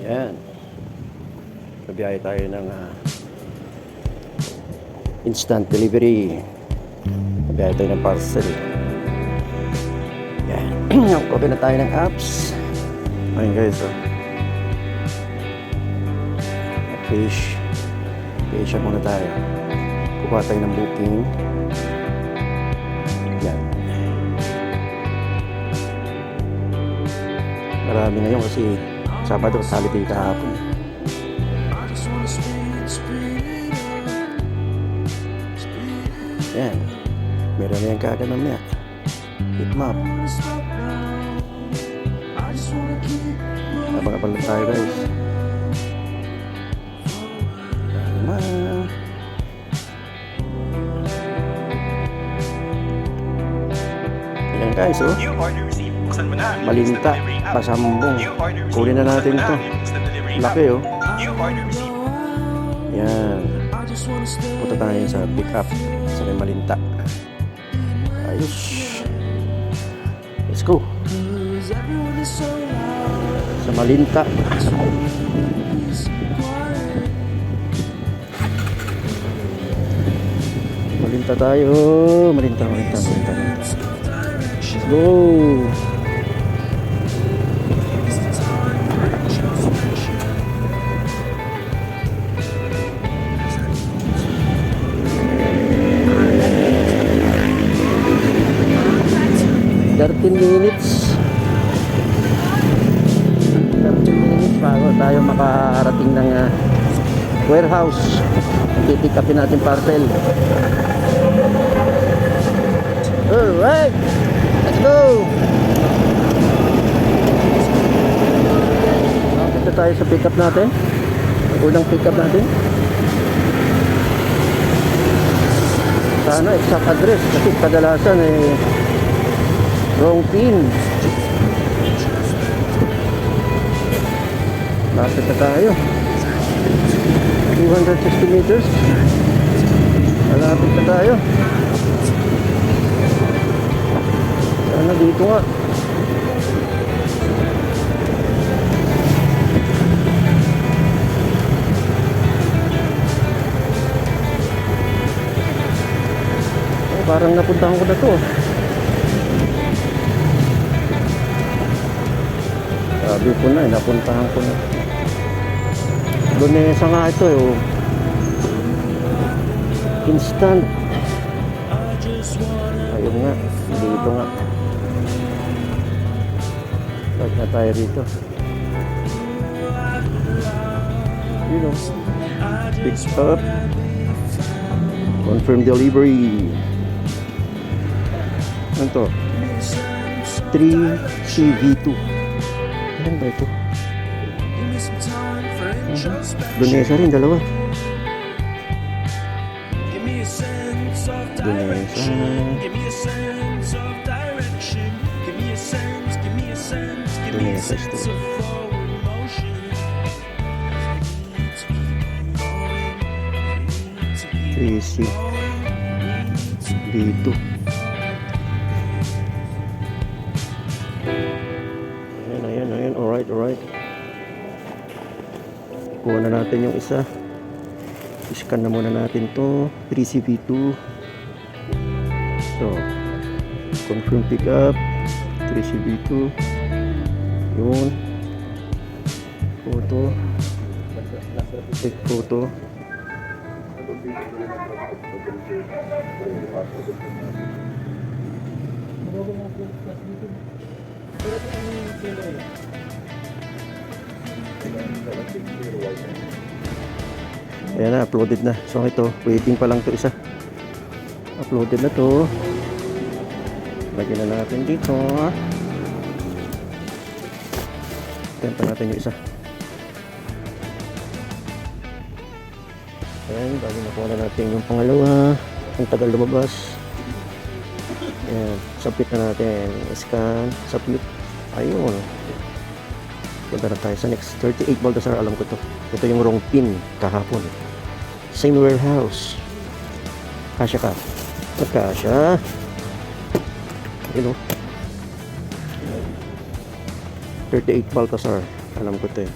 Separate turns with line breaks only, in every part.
Yan. Nabiyahe tayo ng instant delivery. Nabiyahe tayo ng parcel. Yan. Open na tayo ng apps. Ayun guys, oh. Fish muna tayo. Kuha tayo ng booking. Yan. Marami ngayon kasi Sabado holiday kahapon. Yan. Meron na yung kagad mamaya. Hitmap. Abang-abang lang tayo guys. Ayan guys, oh. Malinta, pasambong. Kunin na natin ito. Laki, oh. Yan. Punta tayo sa pick up sa may Malinta. Ayos. Let's go. Sa Malinta. Malinta tayo. Malinta. Let's go. Minutes bago tayo makarating ng warehouse. Pipick upin natin parcel. Alright, let's go. Punta tayo sa pick up natin. Unang pick up natin. Sana exact address kasi kadalasan wrong pin. Lapit na tayo. 260 meters. Malapit na tayo. Sana dito nga. Parang napuntahan ko na to. Sabi ko na, napuntahan ko na. Lunesa nga ito, oh. Instant. Ayun nga, dito nga. Start na tayo dito. You know, pick up. Confirm delivery. Ano to? 3CV2. Ano ba ito? Lunesa rin, dalawa. Lunesa. Lunesa ito. Tracy. Dito. Ayan. Alright. Kuha na natin yung isa. I-scan na muna natin to. 3CV2. So, confirm pick up. 3CV2. Yun. Photo. Take photo. Ayan na, uploaded na. So ito, waiting pa lang to isa. Uploaded na to. Lagyan na natin dito. Tenta natin yung isa. Ayan, bago nakuha na natin yung pangalawa. Ang tagal lumabas. Ayan, submit na natin. Scan, submit. Ayun. Punta na tayo sa next. 38 Baltasar, alam ko to. Ito yung wrong pin kahapon. Same warehouse. Kasya ka. Kasya. You know. 38 Baltasar. Alam ko to eh.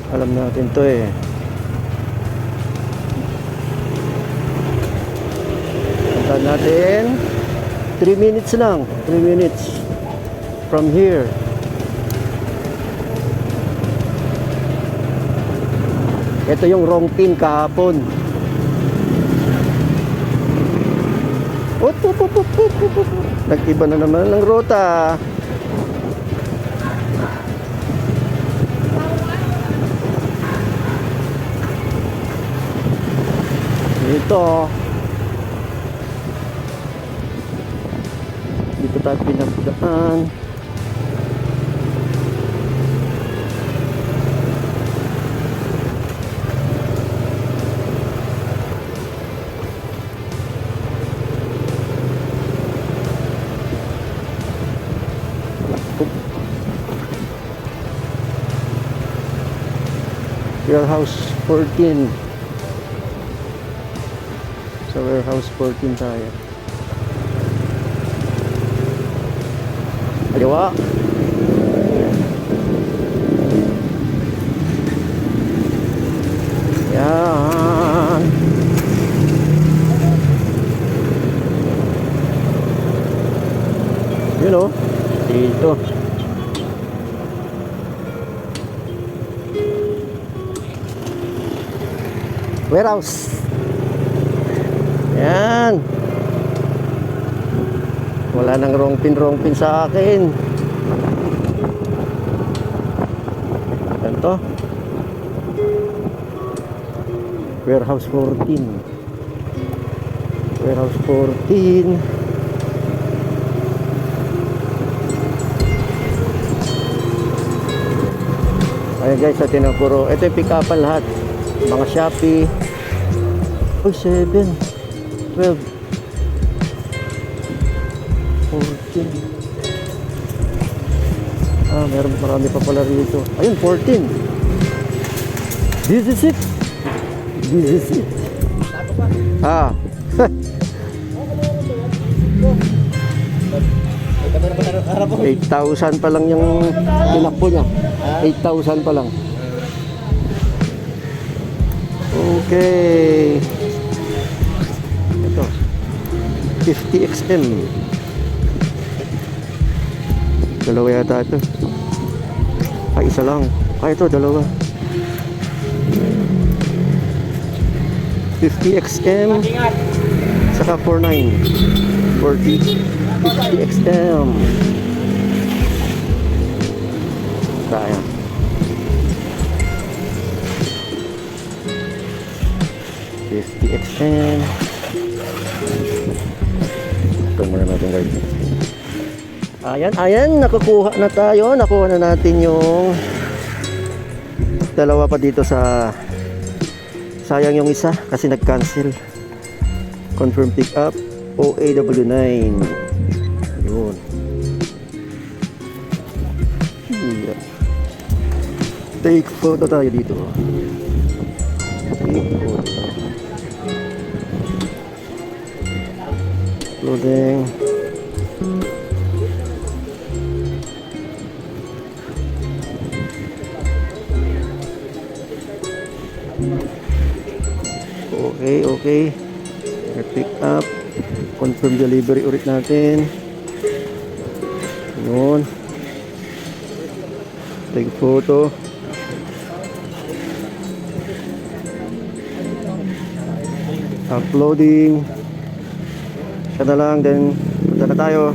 Alam natin to eh. Puntahan natin. 3 minutes lang. 3 minutes from here. Ito yung wrong pin kahapon. Nag-iba na naman ng ruta. Dito tayo pinagdaan. Warehouse 14. Sa warehouse 14 tayo. Kaliwa. Yan. Yun o. Dito. Warehouse. Yan. Wala nang wrong pin sa akin. Ganito. Warehouse 14. Warehouse 14. Ayan guys, atin ang puro. Ito yung pick-upan lahat. Mga Shopee. Uy, 7 12 14. Meron marami pa pala rito. Ayun, 14. This is it. This is it. 8,000 pa lang yung tinakbo niya. 8,000 pa lang. Okay. Ito. 50 XM. Dalawa yata ito. Ay, isa lang. Ay, ito, dalawa. 50 XM. Saka 49. 50 XM. Sayang. XM. Ito muna natin guys. Ayan, nakukuha na tayo. Nakuha na natin yung dalawa pa dito sa, sayang yung isa kasi nag-cancel. Confirm pick up OAW9. Yun. Yeah. Take photo tayo dito. Take photo. Loading. Okay. Pick up. Confirm delivery ulit natin. Yun. Take photo. Uploading. Siya na lang, then punta na tayo.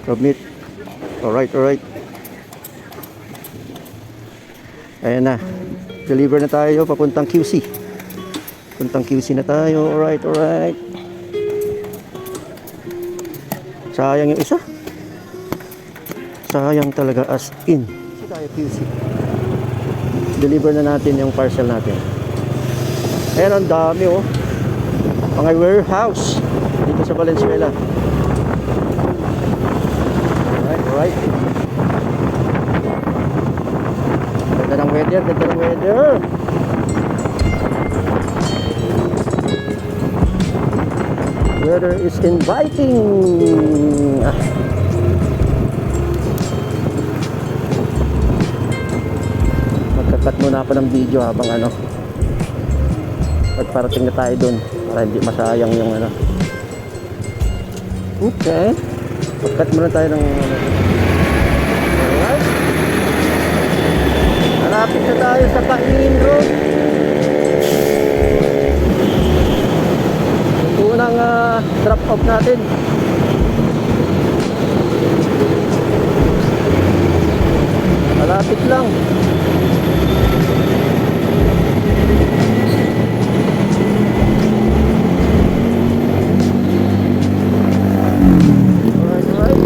Submit. Alright. Ayan na. Deliver na tayo papuntang QC. Puntang QC na tayo. Alright. Sayang yung isa. Sayang talaga as in. QC tayo, QC. Deliver na natin yung parcel natin. Ayan, ang dami oh. Mga warehouse dito sa Valenzuela. Alright. Ganda ng weather. Weather is inviting. muna ako ng video habang ano, at parating na tayo dun para hindi masayang yung ano. Okay, pagkat muna tayo ng ano. Alright, malapit na tayo sa Kain Road. Unang drop off natin. Malapit lang. Alright.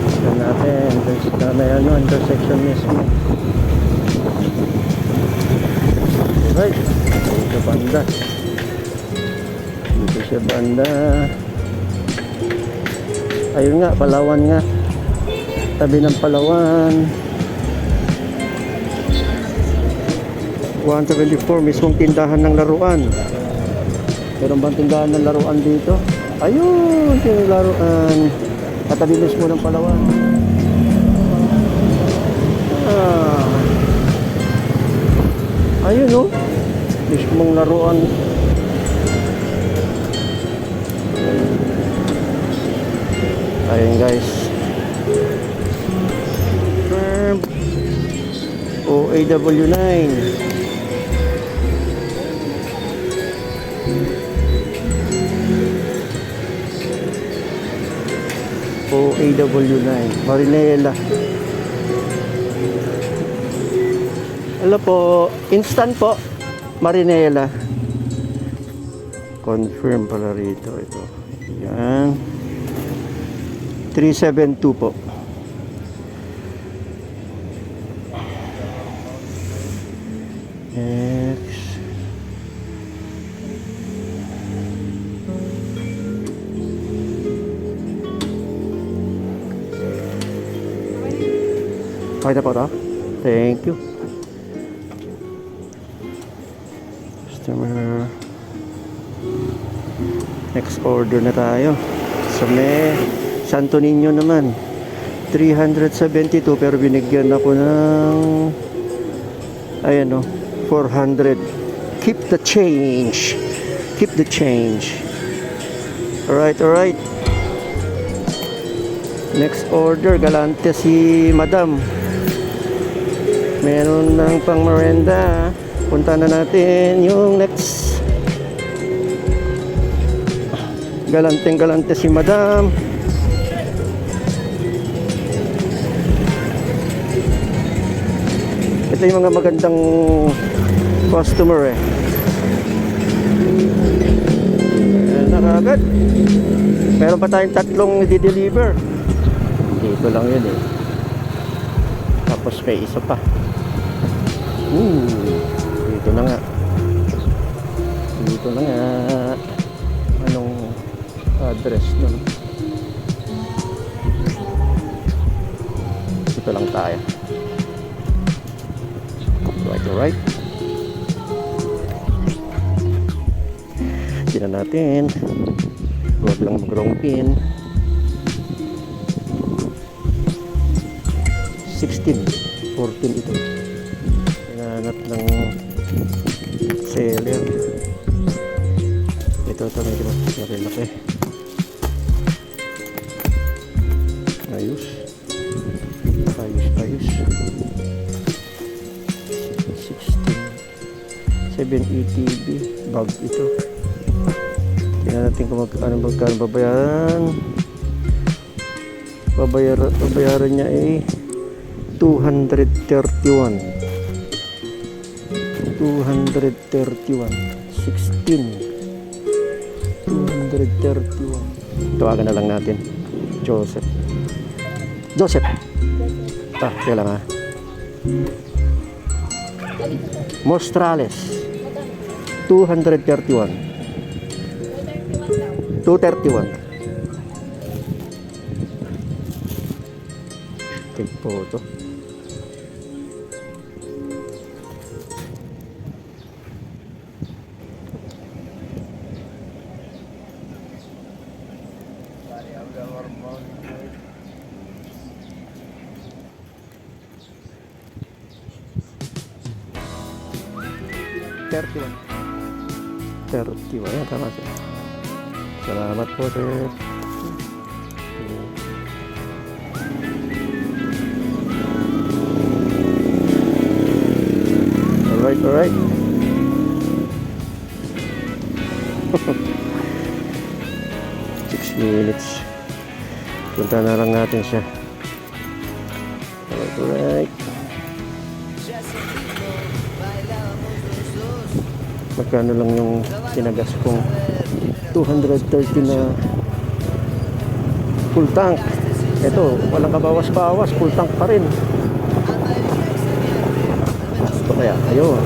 Ito natin. Na may ano, intersection mismo. Alright. Dito banda. Dito siya banda. Ayun nga, Palawan nga. Tabi ng Palawan. 174, mismong tindahan ng laruan. Meron bang tindahan ng laruan dito? Ayun, yung laruan. Katabi mismo ng Palawan. Ayun, oh. Mismong laruan. Ayun guys, OAW9. OAW9 Marinela. Hello po, instant po, Marinela. Confirm pala rito ito. Yan, 372 po. Next. Okay na po ito. Thank you. Customer. Next order na tayo. Sa may Santo Niño naman, 372, pero binigyan ako ng ayan o, 400. Keep the change. Keep the change. Alright, alright. Next order, galante si Madam. Meron ng pang merenda. Punta na natin yung next. Galante si Madam. Ito yung mga magandang customer eh. Ayan na kagad. Meron pa tayong tatlong i-deliver. Dito lang yun eh. Tapos may isa pa. Dito na nga. Dito na nga. Anong address nun? Dito lang tayo. Alright. Tignan natin. Huwag lang mag-wrong pin. 16, 14 ito. Hinahanap ng seller. Ito medyo laki. Ayos. 780B bag ito. Tingnan natin kung magkano babayaran. Babayaran niya ay 231. 16 231. Tawagan na lang natin Joseph. Kaya lang ha. Mostrales 231. 231. Take photo. 31. 31. Ayan, tama sir. Salamat po sir. Alright, alright. 6 minutes. Punta na lang natin siya. Alright, alright. Magkano lang yung tinagas kong 230 na full tank. Ito, walang kabawas-bawas, full tank pa rin. Ito kaya, ayun.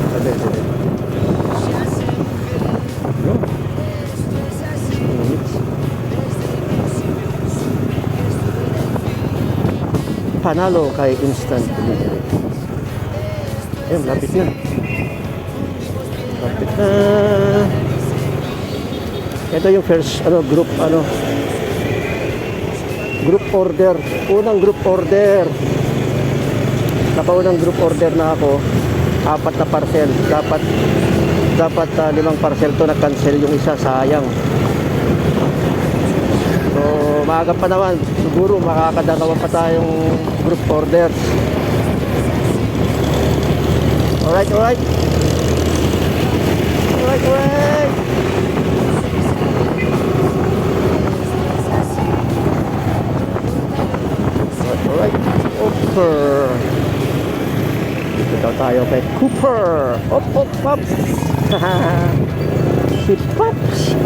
Sabi. Ayun. Panalo kay instant delivery. Ayun, lapit na. Lapit na. Ito yung first group group order. Unang group order. Nakaunang group order na ako. 4 na parcel. Dapat 5 parcel to, na-cancel yung isa, sayang. So, maaga pa naman. Siguro makakadalawa pa tayong group orders. Alright, alright. Alright, alright. Alright, alright. Cooper. Dito daw tayo kay Cooper. Op, op, op. Si Pops.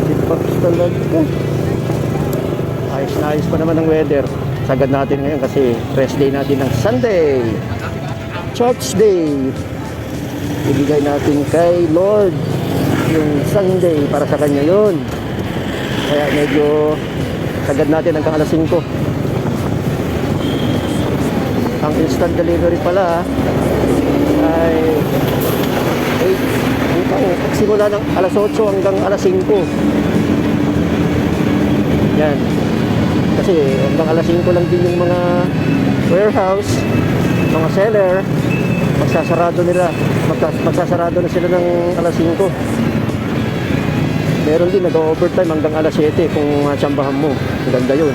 Si Pops talaga. Ayos na ayos pa naman ang weather. Sagad natin ngayon kasi rest day natin ng Sunday. Church day. Ibigay natin kay Lord yung Sunday para sa kanya yun. Kaya medyo sagad natin hanggang alas 5. Ang instant delivery pala ay 8 simula ng alas 8 hanggang alas 5. Yan. Kasi hanggang alas 5 lang din yung mga warehouse, mga seller, magsasarado na sila ng alas 5. Meron din nag-overtime hanggang alas 7 kung tsambahan mo. Ganda yun.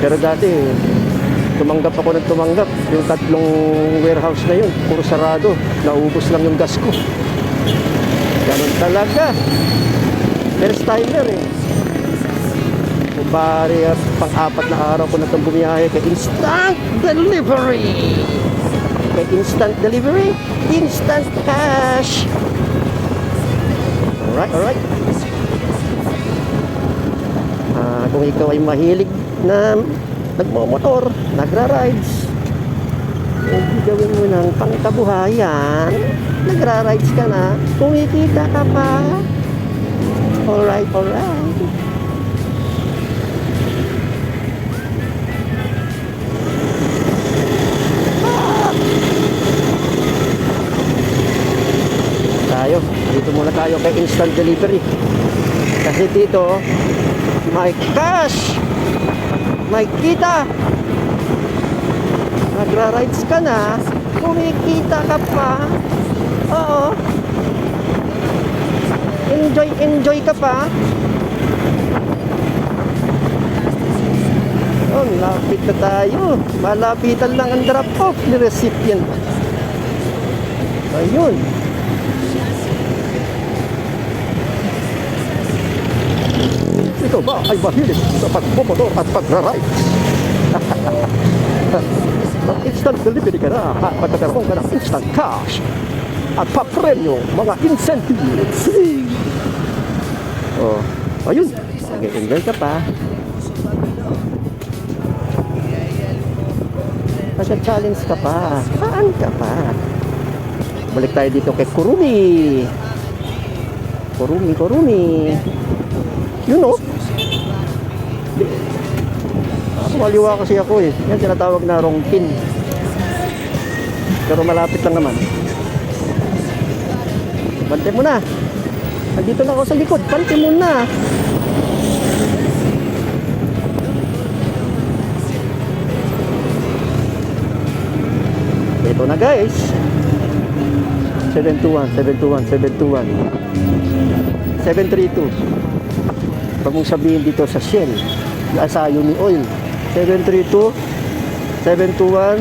Pero dati tumanggap ako ng tumanggap. Yung 3 warehouse na yun, puro sarado. Naubos lang yung gas ko. Ganun talaga. First timer eh. Pare, pang-4 na araw ko na itong bumiyahe kay instant delivery. Kay instant delivery, instant cash. Alright, alright. Kung ikaw ay mahilig na nagmomotor, nagra-rides, gawin mo ng pangkabuhayan, nagra-rides ka na, kumikita ka pa. Alright, alright. Dito muna tayo kay instant delivery kasi dito may cash, may kita, nagra-rides ka na, kumikita ka pa. Oo, enjoy ka pa. Oh, lapit na tayo, malapitan lang ang drop off ni recipient. Ayun. Ito ba ay mahilig sa pagmomotor at pagra-rides? Instant delivery ka na, magkakaroon ka ng instant cash at papremyo, mga incentives. Oh, ayun, nag-enjoy ka pa. Nasa-challenge ka pa. Saan ka pa? Balik tayo dito kay Kurumi. Kurumi. You know? Maliwa kasi ako eh. Yan tinatawag na wrong pin. Pero malapit lang naman. Bante mo na. Nandito na ako sa likod. Bante mo na. Ito na guys. 721, 721, 721. 732. Pag mong sabihin dito sa Shell, sa Uni Oil. 732, 721.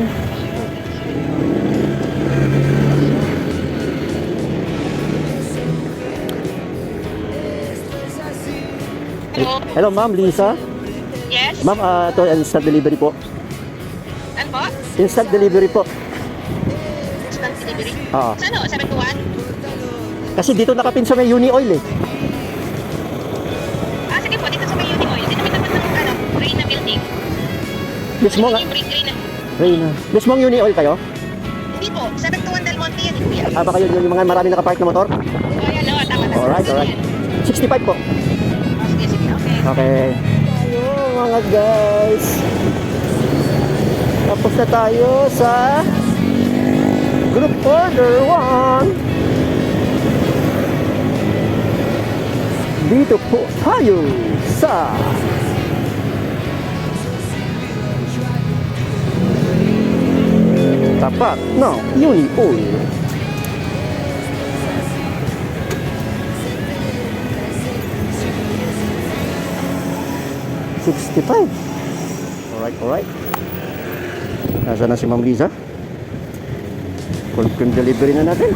Hello?
Hello, ma'am, Lisa.
Yes?
Ma'am, ito instant delivery po.
Ano po?
Instant delivery po.
Instant delivery?
Oo.
Sa ano? 721?
Kasi dito nakapin sa may Uni Oil eh.
Ah, sige po. Dito sa may Uni Oil. Dito may tapat ng ano, Reyna Building.
Mismo nga.
Reyna.
Reyna. Mismo ang Uni Oil kayo?
Hindi po. 721 Del Monte yan, kuya.
Baka yun yung mga marami nakapark na motor?
Oh, yan. Oo, tama.
Alright, alright. 65 po.
Oh, sige, sige. Okay.
Okay. Tayo mga guys. Tapos na tayo sa group order 1. Dito po tayo sa tapat ng Uni Oil. $65. Alright, alright. Nasaan na si Ma'am Liza? Confirm delivery na natin.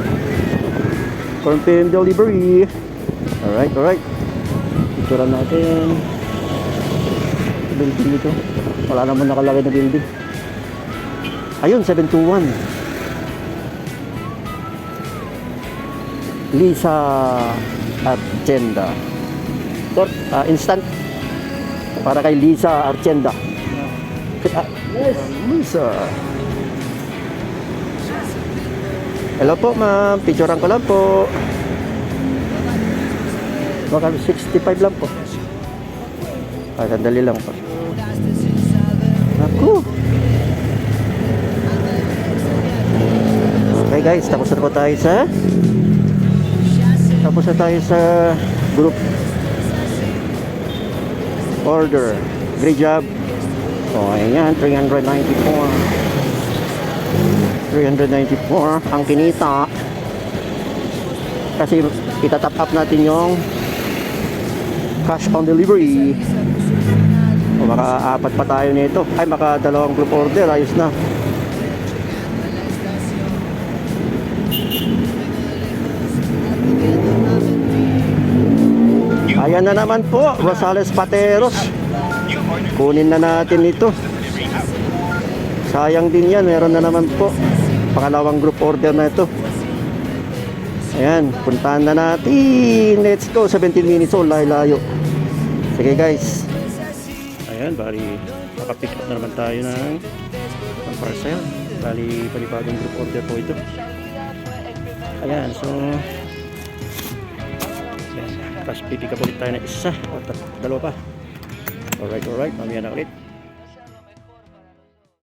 Confirm delivery. Alright, alright. Picturean natin. Building dito. Wala naman nakalagay na building. Ayun, 721. Lisa Argenda. Instant. Para kay Lisa Argenda. Yes, Lisa. Hello po, ma'am. Picturean ko lang po. Baka 65 lang po. Sandali lang po. Ako. Okay guys, tapos na po tayo sa group order. Great job. So, ayan, 394 ang kinita. Kasi itatap up natin yung cash on delivery. O maka-apat pa tayo nito. Ay, maka-dalawang group order. Ayos na. Ayan na naman po, Rosales Pateros. Kunin na natin ito. Sayang din yan, meron na naman po. Pangalawang group order na ito. Ayan, puntahan na natin. Let's go, 17 minutes old, layo. Sige guys. Ayan, bali, makapick up na naman tayo ng parcel. Bali, panibagong group order po ito. Ayan, so tapos pipick up ulit tayo ng isa o dalawa pa. Alright, mamaya na ulit.